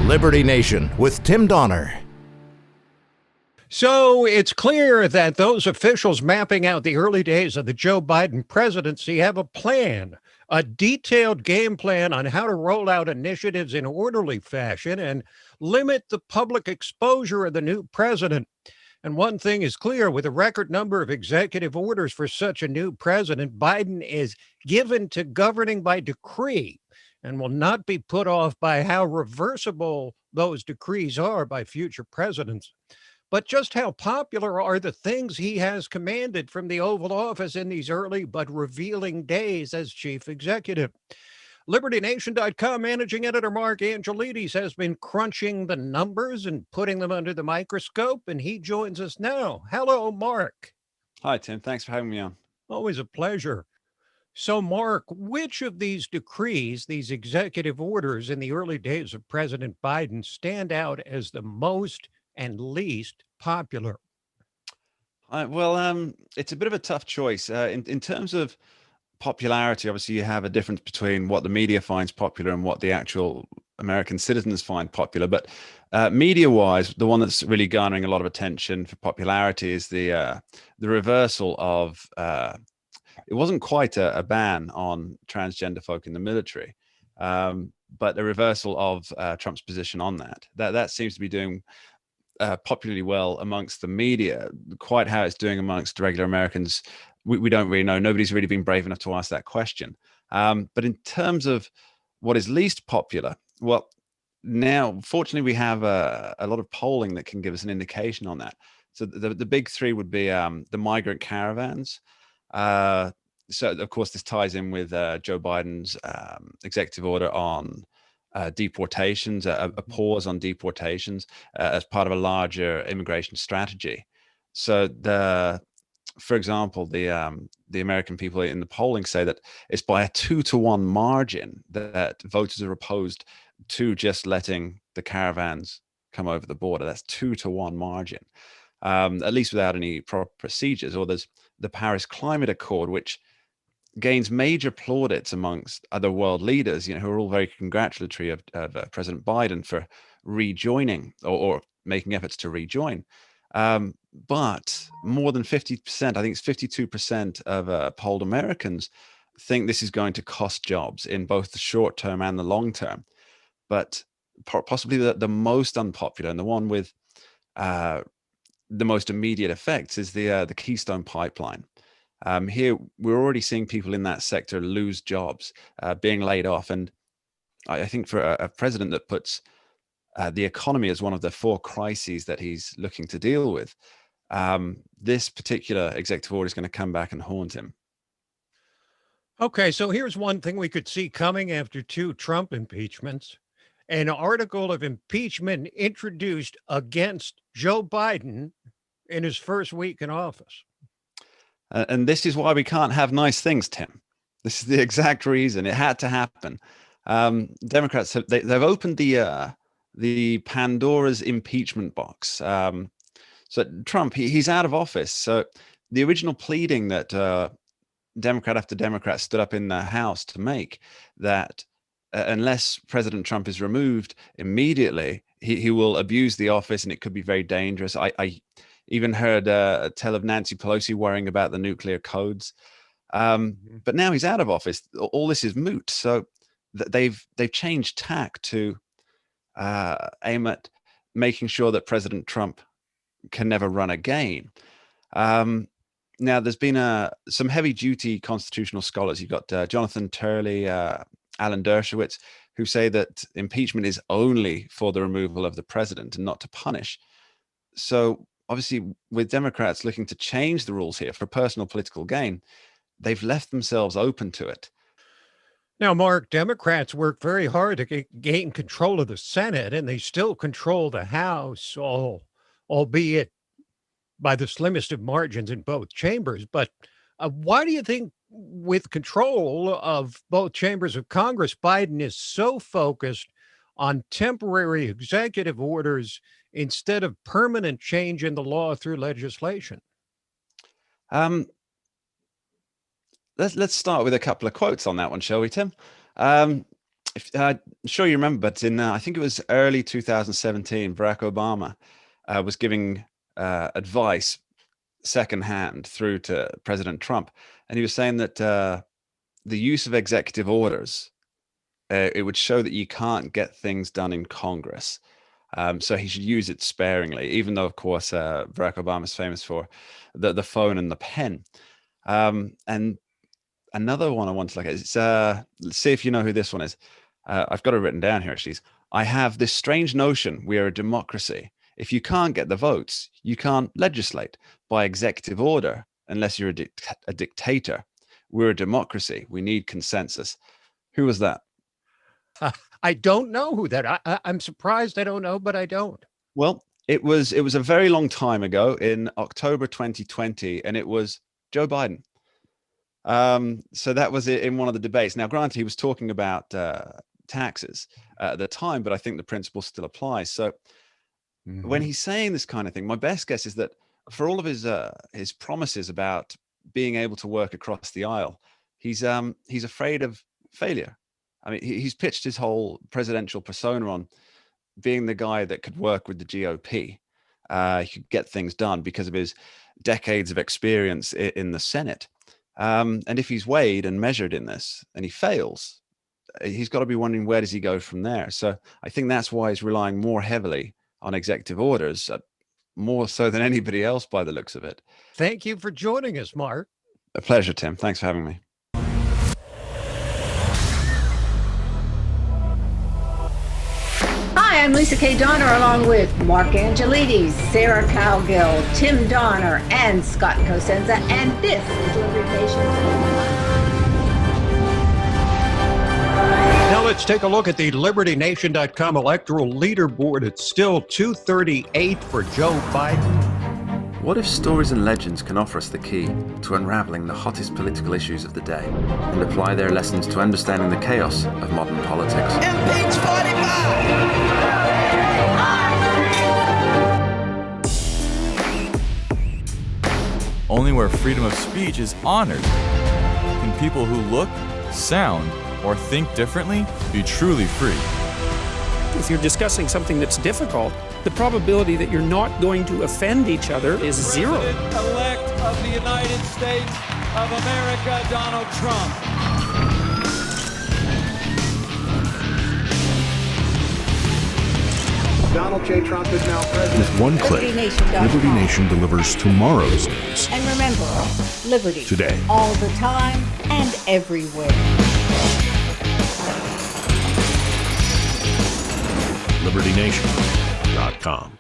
Liberty Nation with Tim Donner. So it's clear that those officials mapping out the early days of the Joe Biden presidency have a plan, a detailed game plan on how to roll out initiatives in orderly fashion and limit the public exposure of the new president. And one thing is clear, with a record number of executive orders for such a new president, Biden is given to governing by decree and will not be put off by how reversible those decrees are by future presidents. But just how popular are the things he has commanded from the Oval Office in these early but revealing days as chief executive? LibertyNation.com managing editor Mark Angelides has been crunching the numbers and putting them under the microscope, and he joins us now. Hello, Mark. Hi, Tim. Thanks for having me on. Always a pleasure. So, Mark, which of these decrees, these executive orders in the early days of President Biden stand out as the most and least popular? It's a bit of a tough choice. In terms of popularity, obviously you have a difference between what the media finds popular and what the actual American citizens find popular. But media-wise, the one that's really garnering a lot of attention for popularity is the reversal of it wasn't quite a ban on transgender folk in the military, but the reversal of Trump's position on that. That seems to be doing popularly well amongst the media. Quite how it's doing amongst regular Americans, we don't really know. Nobody's really been brave enough to ask that question. But in terms of what is least popular, well, now fortunately we have a lot of polling that can give us an indication on that. So the big three would be the migrant caravans. So of course this ties in with Joe Biden's executive order on deportations, a pause on deportations as part of a larger immigration strategy. So for example, the American people in the polling say that it's by a 2-to-1 margin that voters are opposed to just letting the caravans come over the border. That's 2-to-1 margin, at least without any proper procedures. Or there's the Paris Climate Accord, which gains major plaudits amongst other world leaders, who are all very congratulatory of President Biden for rejoining or making efforts to rejoin. But more than 50%, I think it's 52% of polled Americans think this is going to cost jobs in both the short term and the long term. But possibly the most unpopular and the one with the most immediate effects is the Keystone Pipeline. Here, we're already seeing people in that sector lose jobs, being laid off. And I think for a president that puts the economy as one of the 4 crises that he's looking to deal with, this particular executive order is going to come back and haunt him. Okay, so here's one thing we could see coming after 2 Trump impeachments. An article of impeachment introduced against Joe Biden in his first week in office. And this is why we can't have nice things, Tim. This is the exact reason it had to happen. Democrats they've opened the Pandora's impeachment box. So Trump, he's out of office. So the original pleading that Democrat after Democrat stood up in the House to make, that unless President Trump is removed immediately, he will abuse the office and it could be very dangerous. I even heard a tale of Nancy Pelosi worrying about the nuclear codes. But now he's out of office. All this is moot. So they've changed tack to aim at making sure that President Trump can never run again. Now, there's been some heavy-duty constitutional scholars. You've got Jonathan Turley, Alan Dershowitz, who say that impeachment is only for the removal of the president and not to punish. So obviously, with Democrats looking to change the rules here for personal political gain, they've left themselves open to it. Now, Mark, Democrats worked very hard to gain control of the Senate, and they still control the House, albeit by the slimmest of margins in both chambers. But why do you think, with control of both chambers of Congress, Biden is so focused on temporary executive orders instead of permanent change in the law through legislation? Let's start with a couple of quotes on that one, shall we, Tim? I'm sure you remember, but in I think it was early 2017, Barack Obama was giving advice secondhand through to President Trump, and he was saying that the use of executive orders it would show that you can't get things done in Congress. So he should use it sparingly, even though, of course, Barack Obama is famous for the phone and the pen. And another one I want to look at is, let's see if you know who this one is. I've got it written down here, actually. I have this strange notion we are a democracy. If you can't get the votes, you can't legislate by executive order unless you're a dictator. We're a democracy. We need consensus. Who was that? I don't know who that. I'm surprised I don't know, but I don't. Well, it was a very long time ago in October 2020, and it was Joe Biden. So that was it in one of the debates. Now, granted, he was talking about taxes at the time, but I think the principle still applies. So when he's saying this kind of thing, my best guess is that for all of his promises about being able to work across the aisle, he's afraid of failure. I mean, he's pitched his whole presidential persona on being the guy that could work with the GOP. He could get things done because of his decades of experience in the Senate. And if he's weighed and measured in this and he fails, he's got to be wondering, where does he go from there? So I think that's why he's relying more heavily on executive orders, more so than anybody else by the looks of it. Thank you for joining us, Mark. A pleasure, Tim. Thanks for having me. Hi, I'm Lisa K. Donner, along with Mark Angelides, Sarah Cowgill, Tim Donner, and Scott Cosenza, and this is Liberty Nation. Now let's take a look at the LibertyNation.com electoral leaderboard. It's still 238 for Joe Biden. What if stories and legends can offer us the key to unraveling the hottest political issues of the day and apply their lessons to understanding the chaos of modern politics? Impeach 45! Only where freedom of speech is honored can people who look, sound, or think differently be truly free. If you're discussing something that's difficult, the probability that you're not going to offend each other is zero. President-elect of the United States of America, Donald Trump. Donald J. Trump is now president. With one click, Liberty Nation delivers tomorrow's news. And remember, liberty. Today. All the time and everywhere. LibertyNation.com